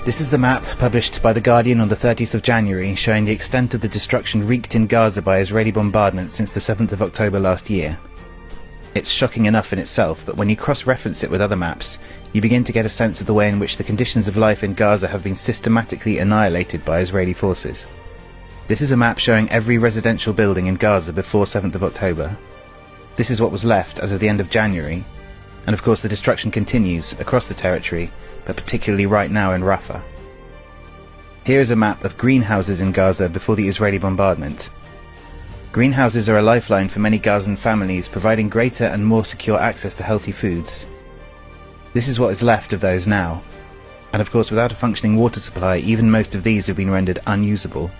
This is the map published by The Guardian on the 30th of January, showing the extent of the destruction wreaked in Gaza by Israeli bombardment since the 7th of October last year. It's shocking enough in itself, but when you cross-reference it with other maps, you begin to get a sense of the way in which the conditions of life in Gaza have been systematically annihilated by Israeli forces. This is a map showing every residential building in Gaza before 7th of October. This is what was left as of the end of January, and of course the destruction continues across the territory, but particularly right now in Rafah. Here is a map of greenhouses in Gaza before the Israeli bombardment. Greenhouses are a lifeline for many Gazan families, providing greater and more secure access to healthy foods. This is what is left of those now, and of course without a functioning water supply, even most of these have been rendered unusable.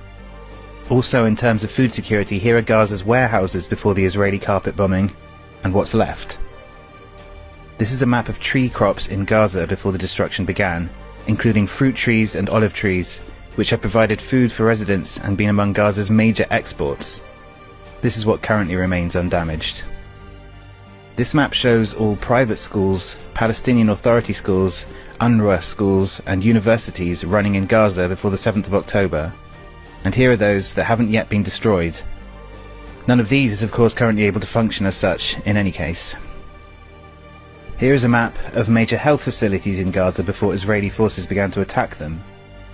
Also, in terms of food security, here are Gaza's warehouses before the Israeli carpet bombing, and what's left. This is a map of tree crops in Gaza before the destruction began, including fruit trees and olive trees, which have provided food for residents and been among Gaza's major exports. This is what currently remains undamaged. This map shows all private schools, Palestinian Authority schools, UNRWA schools and universities running in Gaza before the 7th of October. And here are those that haven't yet been destroyed. None of these is of course currently able to function as such in any case. Here is a map of major health facilities in Gaza before Israeli forces began to attack them,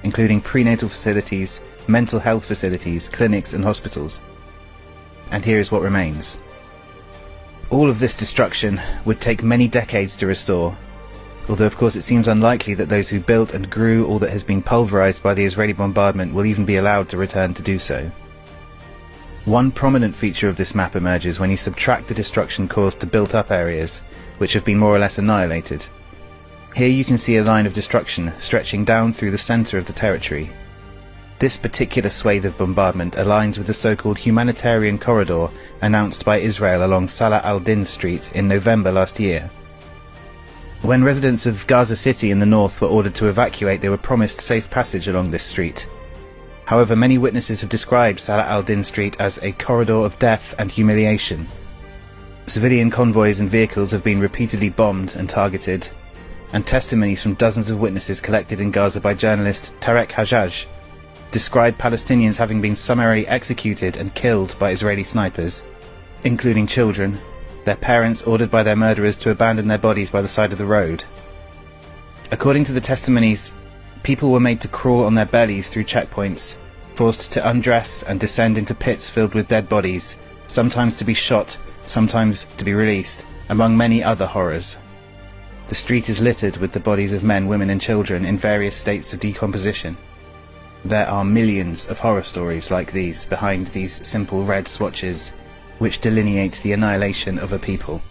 including prenatal facilities, mental health facilities, clinics and hospitals. And here is what remains. All of this destruction would take many decades to restore, although of course it seems unlikely that those who built and grew all that has been pulverized by the Israeli bombardment will even be allowed to return to do so. One prominent feature of this map emerges when you subtract the destruction caused to built-up areas, which have been more or less annihilated. Here you can see a line of destruction stretching down through the center of the territory. This particular swathe of bombardment aligns with the so-called humanitarian corridor announced by Israel along Salah al-Din Street in November last year. When residents of Gaza City in the north were ordered to evacuate, they were promised safe passage along this street. However, many witnesses have described Salah al-Din Street as a corridor of death and humiliation. Civilian convoys and vehicles have been repeatedly bombed and targeted, and testimonies from dozens of witnesses collected in Gaza by journalist Tarek Hajjaj describe Palestinians having been summarily executed and killed by Israeli snipers, including children, their parents ordered by their murderers to abandon their bodies by the side of the road. According to the testimonies, people were made to crawl on their bellies through checkpoints, forced to undress and descend into pits filled with dead bodies, sometimes to be shot, sometimes to be released, among many other horrors. The street is littered with the bodies of men, women and children in various states of decomposition. There are millions of horror stories like these behind these simple red swatches, which delineate the annihilation of a people.